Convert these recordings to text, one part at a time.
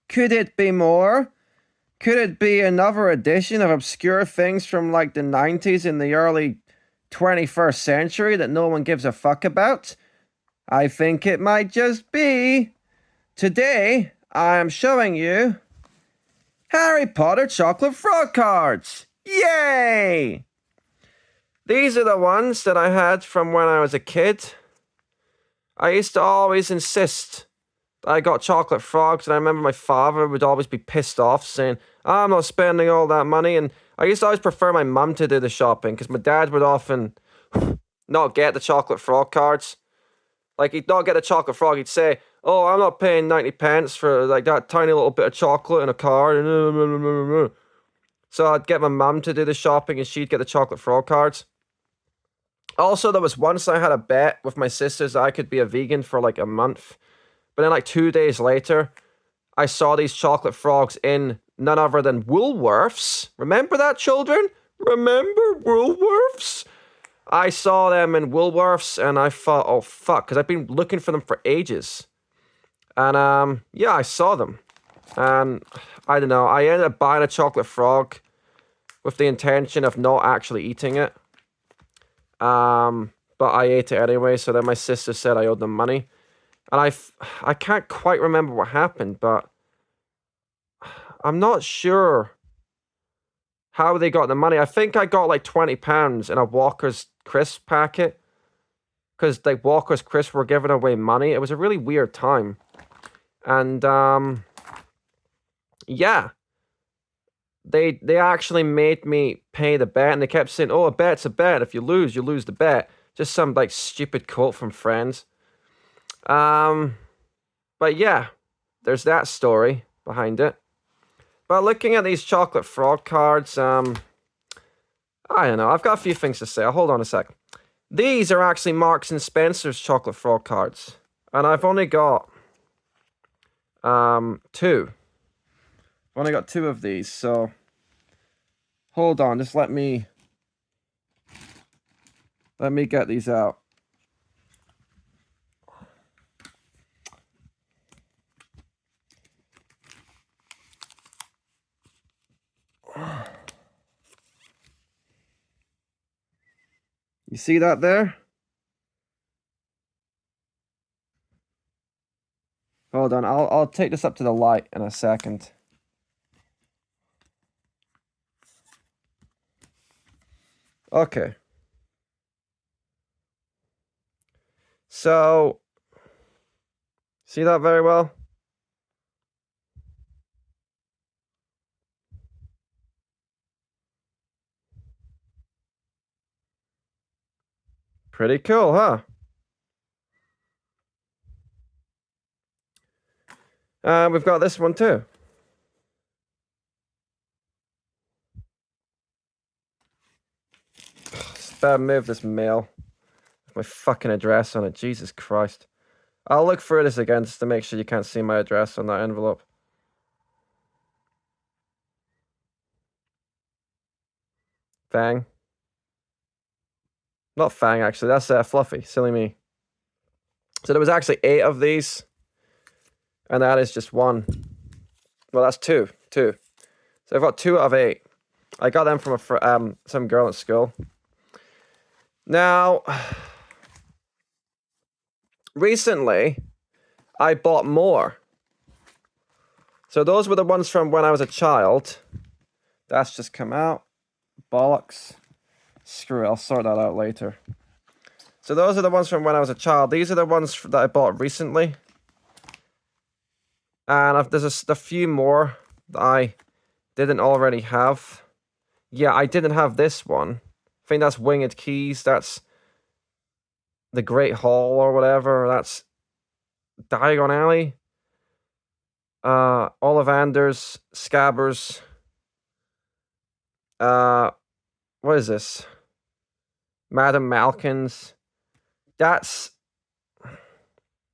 Could it be more? Could it be another edition of obscure things from like the 90s and the early 21st century that no one gives a fuck about? I think it might just be. Today, I am showing you Harry Potter chocolate frog cards. Yay! These are the ones that I had from when I was a kid. I used to always insist that I got chocolate frogs, and I remember my father would always be pissed off saying, I'm not spending all that money, and I used to always prefer my mum to do the shopping, because my dad would often not get the chocolate frog cards. Like, he'd not get a chocolate frog, he'd say, oh, I'm not paying 90 pence for, like, that tiny little bit of chocolate and a card, so I'd get my mum to do the shopping, and she'd get the chocolate frog cards. Also, there was once I had a bet with my sisters that I could be a vegan for, like, a month. But then, like, 2 days later, I saw these chocolate frogs in none other than Woolworths. Remember that, children? Remember Woolworths? I saw them in Woolworths, and I thought, oh, fuck, because I've been looking for them for ages. And, yeah, I saw them. And, I don't know, I ended up buying a chocolate frog with the intention of not actually eating it. But I ate it anyway, so then my sister said I owed them money. And I can't quite remember what happened, but I'm not sure how they got the money. I think I got like £20 in a Walker's Crisp packet, because like Walker's Crisp were giving away money. It was a really weird time. And yeah, they actually made me pay the bet, and they kept saying, oh, a bet's a bet. If you lose, you lose the bet. Just some like stupid quote from Friends. But yeah, there's that story behind it. But looking at these chocolate frog cards, I don't know. I've got a few things to say. Hold on a sec. These are actually Marks and Spencer's chocolate frog cards, and I've only got two. I've only got two of these, so hold on. Just let me get these out. You see that there? Hold on, I'll take this up to the light in a second. Okay. So, see that very well? Pretty cool, huh? We've got this one too. Better move this mail with my fucking address on it. Jesus Christ. I'll look through this again just to make sure you can't see my address on that envelope. Fang. Not Fang, actually. That's Fluffy. Silly me. So there was actually 8 of these. And that is just one. Well, that's two. So I've got 2 out of 8. I got them from some girl at school. Now, recently, I bought more. So those were the ones from when I was a child. That's just come out. Bollocks. Screw it, I'll sort that out later. So those are the ones from when I was a child. These are the ones that I bought recently. And there's a few more that I didn't already have. Yeah, I didn't have this one. I think that's Winged Keys. That's the Great Hall or whatever. That's Diagon Alley. Ollivanders, Scabbers. What is this? Madame Malkin's. That's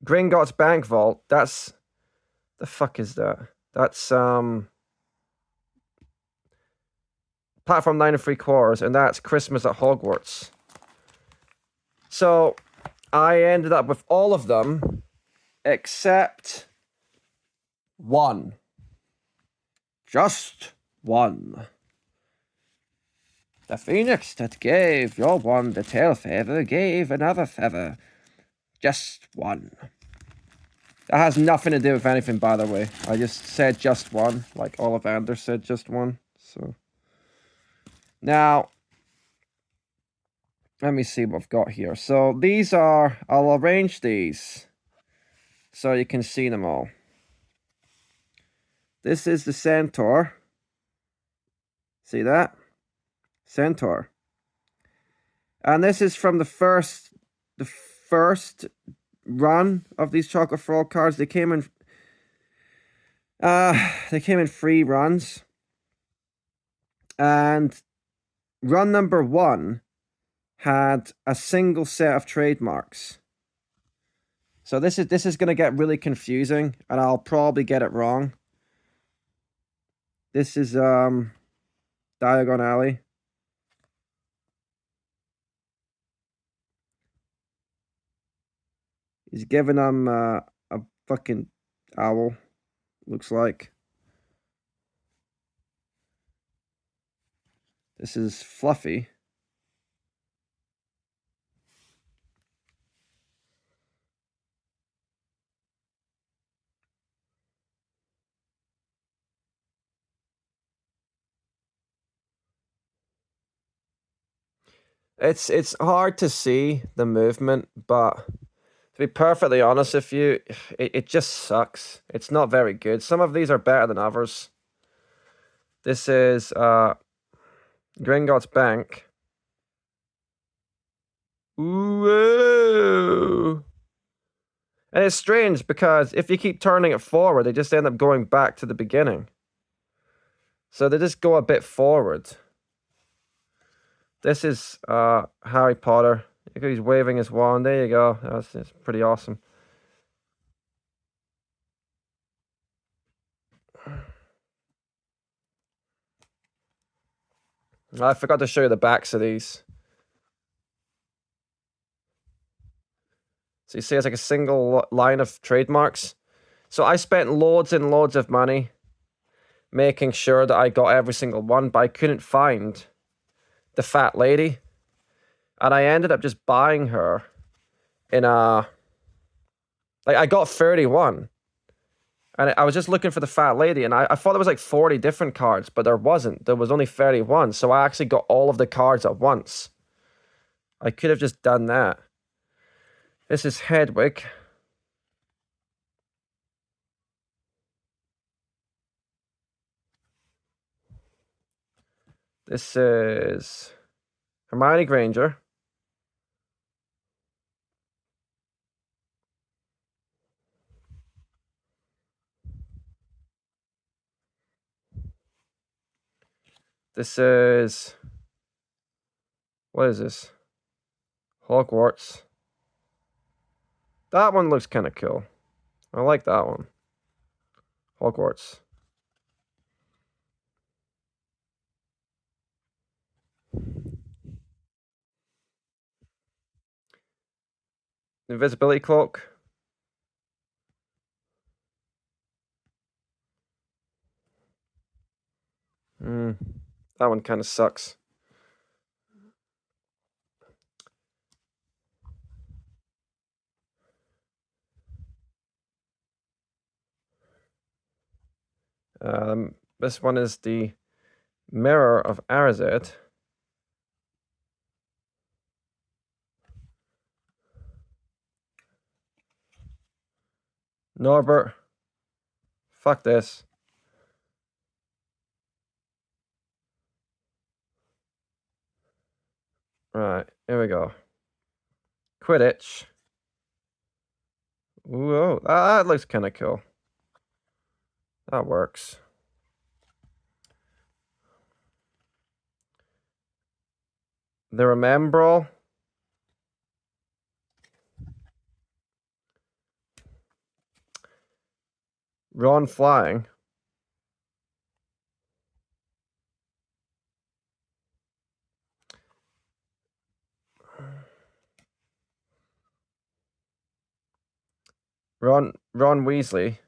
Gringotts Bank Vault. That's the fuck is that? That's Platform 9 3/4, and that's Christmas at Hogwarts. So I ended up with all of them except one. just one. The phoenix that gave your one the tail feather gave another feather. Just one. That has nothing to do with anything, by the way. I just said just one, like Ollivander said just one. So now, let me see what I've got here. So these are, I'll arrange these so you can see them all. This is the Centaur. See that? Centaur. And this is from the first run of these Chocolate Frog cards. They came in free runs. And run number 1 had a single set of trademarks. So this is going to get really confusing, and I'll probably get it wrong. This is Diagon Alley. He's giving them a fucking owl, looks like. This is Fluffy. It's hard to see the movement, but to be perfectly honest with you, it just sucks. It's not very good. Some of these are better than others. This is Gringotts Bank. Ooh. And it's strange because if you keep turning it forward, they just end up going back to the beginning. So they just go a bit forward. This is Harry Potter. He's waving his wand. There you go. That's pretty awesome. I forgot to show you the backs of these. So you see it's like a single line of trademarks. So I spent loads and loads of money making sure that I got every single one, but I couldn't find the fat lady. And I ended up just buying her in a... Like, I got 31. And I was just looking for the fat lady, and I thought there was like 40 different cards, but there wasn't. There was only 31. So I actually got all of the cards at once. I could have just done that. This is Hedwig. This is Hermione Granger. This is... What is this? Hogwarts. That one looks kind of cool. I like that one. Hogwarts. Invisibility Cloak. That one kind of sucks. This one is the Mirror of Erised. Norbert. Fuck this. Right, here we go. Quidditch. Whoa, that looks kind of cool. That works. The Remembrall. Ron flying. Ron Weasley.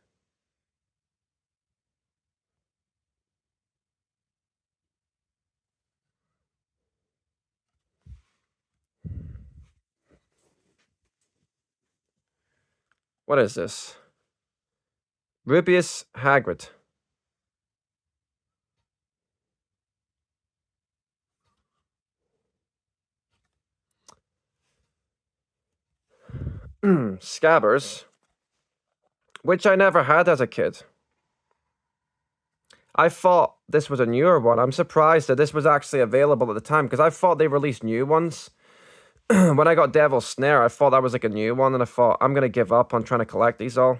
What is this? Rubius Hagrid. Scabbers, which I never had as a kid. I thought this was a newer one. I'm surprised that this was actually available at the time because I thought they released new ones. When I got Devil's Snare, I thought that was like a new one, and I thought I'm gonna give up on trying to collect these all.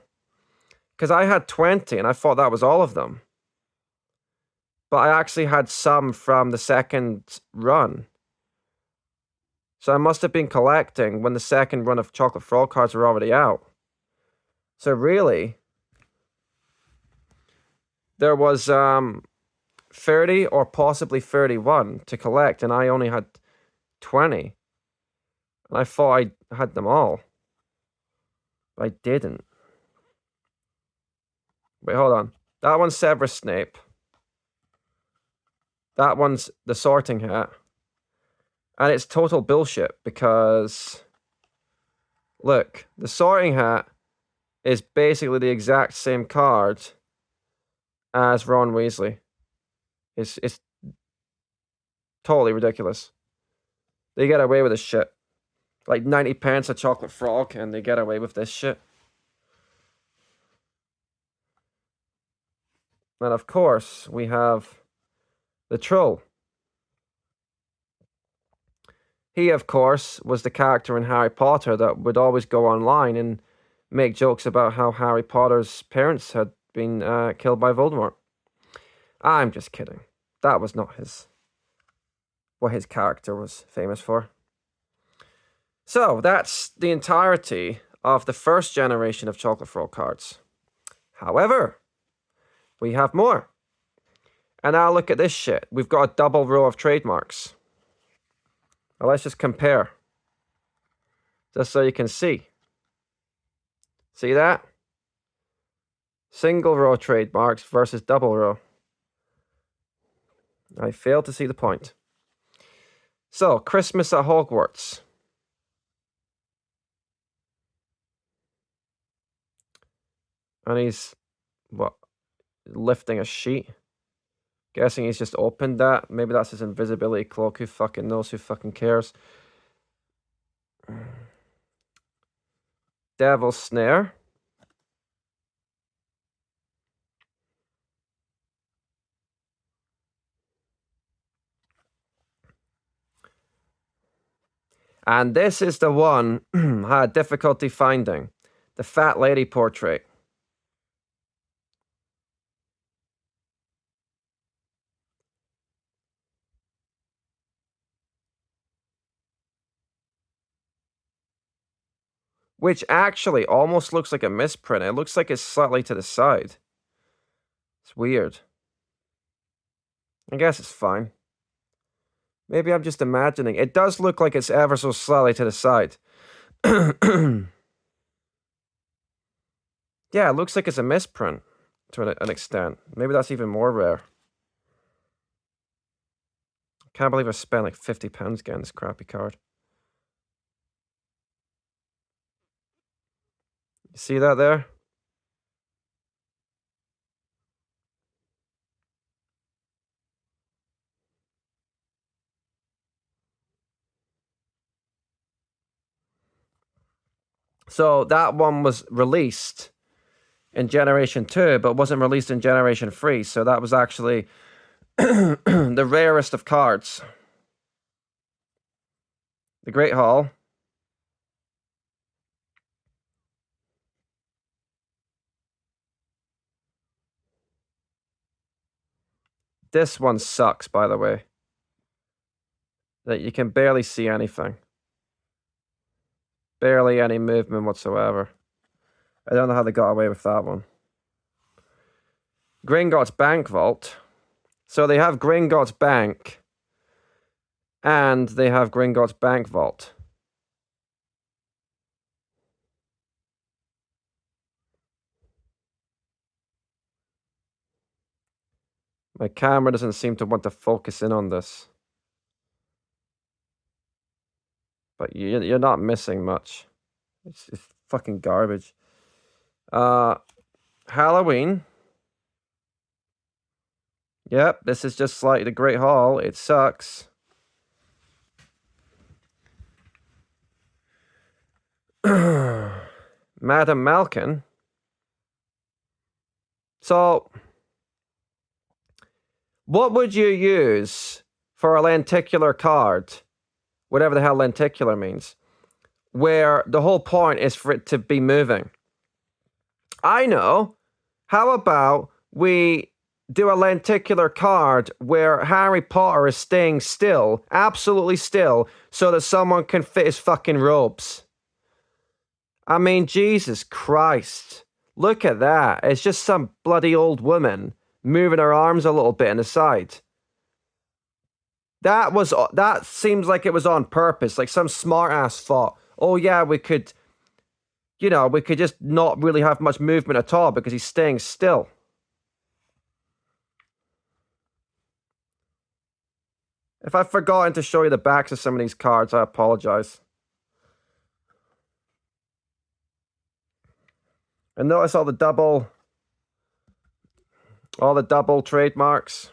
Because I had 20 and I thought that was all of them. But I actually had some from the second run. So I must have been collecting when the second run of Chocolate Frog cards were already out. So really, there was 30 or possibly 31 to collect, and I only had 20. And I thought I had them all. But I didn't. Wait, hold on. That one's Severus Snape. That one's the Sorting Hat. And it's total bullshit because, look, the Sorting Hat is basically the exact same card as Ron Weasley. It's totally ridiculous. They get away with this shit. Like 90 pence a Chocolate Frog, and they get away with this shit. And of course, we have the Troll. He, of course, was the character in Harry Potter that would always go online and make jokes about how Harry Potter's parents had been killed by Voldemort. I'm just kidding. That was not what his character was famous for. So, that's the entirety of the first generation of Chocolate Frog cards. However, we have more. And now look at this shit. We've got a double row of trademarks. Now let's just compare. Just so you can see. See that? Single row trademarks versus double row. I failed to see the point. So, Christmas at Hogwarts. And he's, what, lifting a sheet? Guessing he's just opened that. Maybe that's his invisibility cloak. Who fucking knows? Who fucking cares? Devil's Snare. And this is the one I had difficulty finding. The Fat Lady portrait. Which actually almost looks like a misprint. It looks like it's slightly to the side. It's weird. I guess it's fine. Maybe I'm just imagining. It does look like it's ever so slightly to the side. Yeah, it looks like it's a misprint to an extent. Maybe that's even more rare. Can't believe I spent like £50 getting this crappy card. You see that there? So that one was released in Generation 2, but wasn't released in Generation 3. So that was actually the rarest of cards. The Great Hall. This one sucks, by the way. That you can barely see anything. Barely any movement whatsoever. I don't know how they got away with that one. Gringotts Bank Vault. So they have Gringotts Bank and they have Gringotts Bank Vault. My camera doesn't seem to want to focus in on this. But you're not missing much. It's fucking garbage. Halloween. Yep, this is just like the Great Hall. It sucks. Madam Malkin. So, what would you use for a lenticular card? Whatever the hell lenticular means. Where the whole point is for it to be moving. I know. How about we do a lenticular card where Harry Potter is staying still, absolutely still, so that someone can fit his fucking robes? I mean, Jesus Christ. Look at that. It's just some bloody old woman moving her arms a little bit in the side. That seems like it was on purpose. Like some smart ass thought, oh yeah, we could just not really have much movement at all because he's staying still. If I've forgotten to show you the backs of some of these cards, I apologize. And notice all the double trademarks.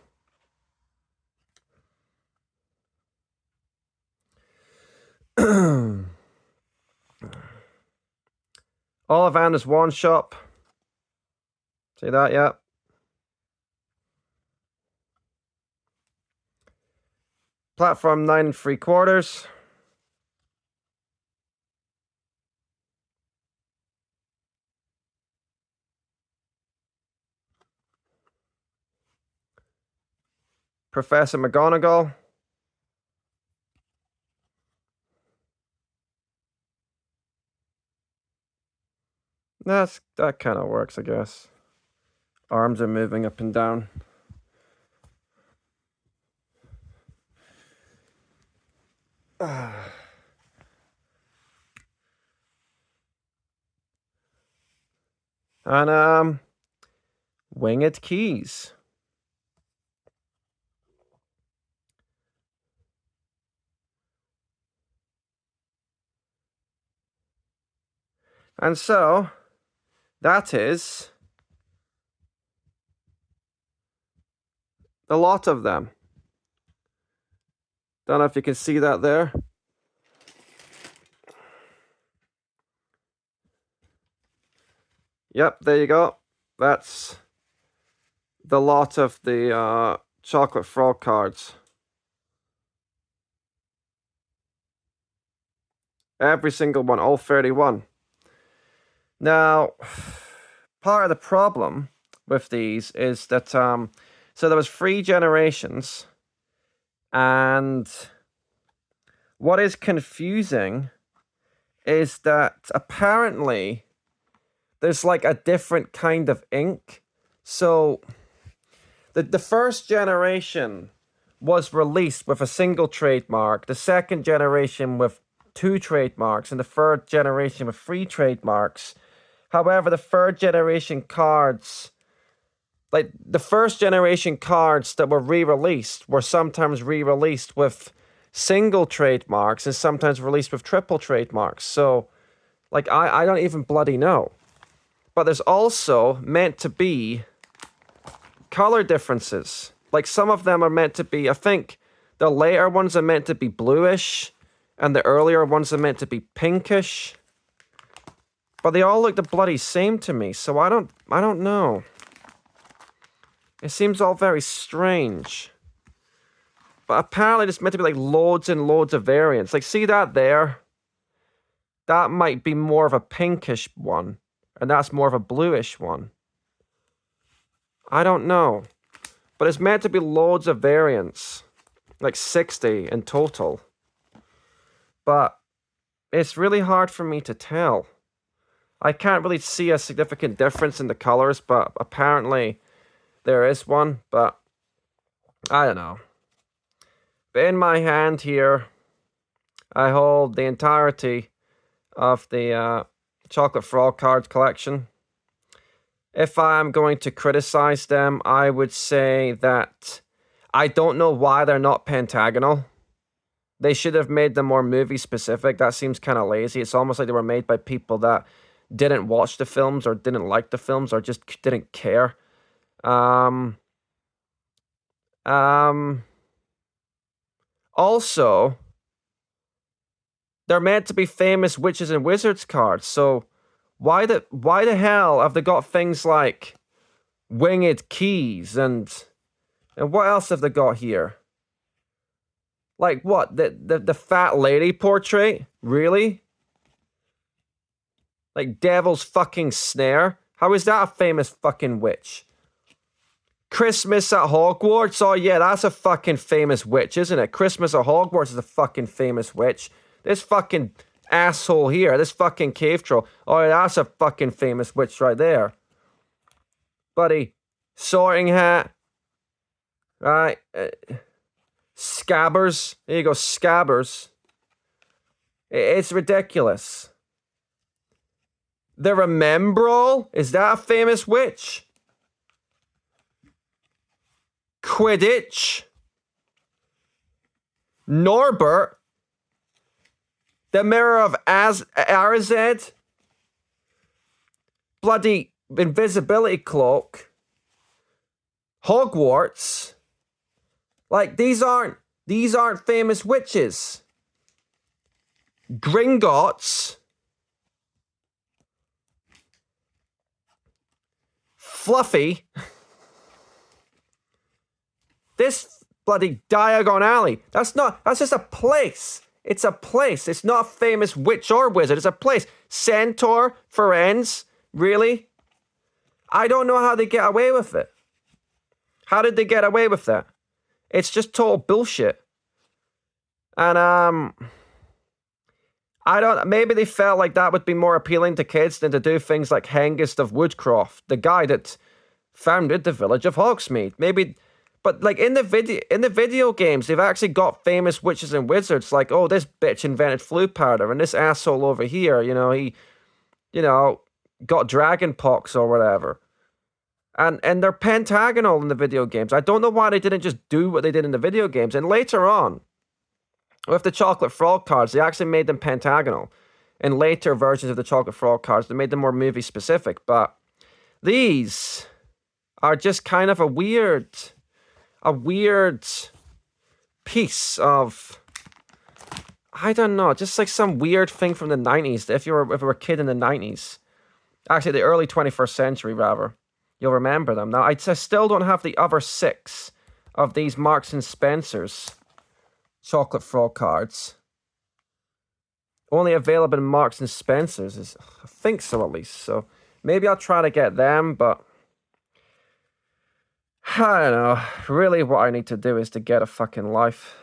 Ollivander's Wand Shop. See that? Yeah. Platform 9 3/4. Professor McGonagall. That kind of works, I guess. Arms are moving up and down. And Winged Keys. And so that is a lot of them. Don't know if you can see that there. Yep, there you go. That's the lot of the Chocolate Frog cards. Every single one, all 31. Now, part of the problem with these is that, so there was 3 generations, and what is confusing is that apparently there's like a different kind of ink. So the first generation was released with a single trademark, the second generation with 2 trademarks, and the third generation with 3 trademarks. However, the third generation cards, like the first generation cards that were re-released were sometimes re-released with single trademarks and sometimes released with triple trademarks. So, like, I don't even bloody know. But there's also meant to be color differences. Like, some of them are meant to be, I think the later ones are meant to be bluish, and the earlier ones are meant to be pinkish. But they all look the bloody same to me, so I don't know. It seems all very strange. But apparently there's meant to be like loads and loads of variants. Like, see that there? That might be more of a pinkish one, and that's more of a bluish one. I don't know. But it's meant to be loads of variants. Like 60 in total. But it's really hard for me to tell. I can't really see a significant difference in the colors, but apparently there is one, but I don't know. But in my hand here, I hold the entirety of the Chocolate Frog cards collection. If I'm going to criticize them, I would say that I don't know why they're not pentagonal. They should have made them more movie specific. That seems kind of lazy. It's almost like they were made by people that didn't watch the films or didn't like the films or just didn't care. Also, they're meant to be famous witches and wizards cards, so why the hell have they got things like winged keys and what else have they got here? Like what? The fat lady portrait? Really? Like Devil's fucking Snare? How is that a famous fucking witch? Christmas at Hogwarts? Oh yeah, that's a fucking famous witch, isn't it? Christmas at Hogwarts is a fucking famous witch. This fucking asshole here, this fucking cave troll. Oh yeah, that's a fucking famous witch right there. Buddy, Sorting Hat. Right. Scabbers. There you go, Scabbers. It's ridiculous. The Remembrall? Is that a famous witch? Quidditch. Norbert. The Mirror of Arazed. Bloody Invisibility Cloak. Hogwarts. Like, these aren't famous witches. Gringotts. Fluffy. This bloody Diagon Alley. That's just a place. It's a place. It's not a famous witch or wizard. It's a place. Centaur, Firenze. Really? I don't know how they get away with it. How did they get away with that? It's just total bullshit. And, I don't, maybe they felt like that would be more appealing to kids than to do things like Hengist of Woodcroft, the guy that founded the village of Hogsmeade. Maybe, but like in the video games, they've actually got famous witches and wizards. Like, oh, this bitch invented flu powder, and this asshole over here, he, got dragon pox or whatever. And they're pentagonal in the video games. I don't know why they didn't just do what they did in the video games. And later on, with the Chocolate Frog cards, they actually made them pentagonal. In later versions of the Chocolate Frog cards, they made them more movie specific. But these are just kind of a weird piece of, I don't know, just like some weird thing from the 90s. If you were a kid in the 90s, actually the early 21st century rather, you'll remember them. Now I still don't have the other 6 of these Marks and Spencer's Chocolate Frog cards. Only available in Marks and Spencer's, I think so at least. So maybe I'll try to get them, but I don't know. Really what I need to do is to get a fucking life.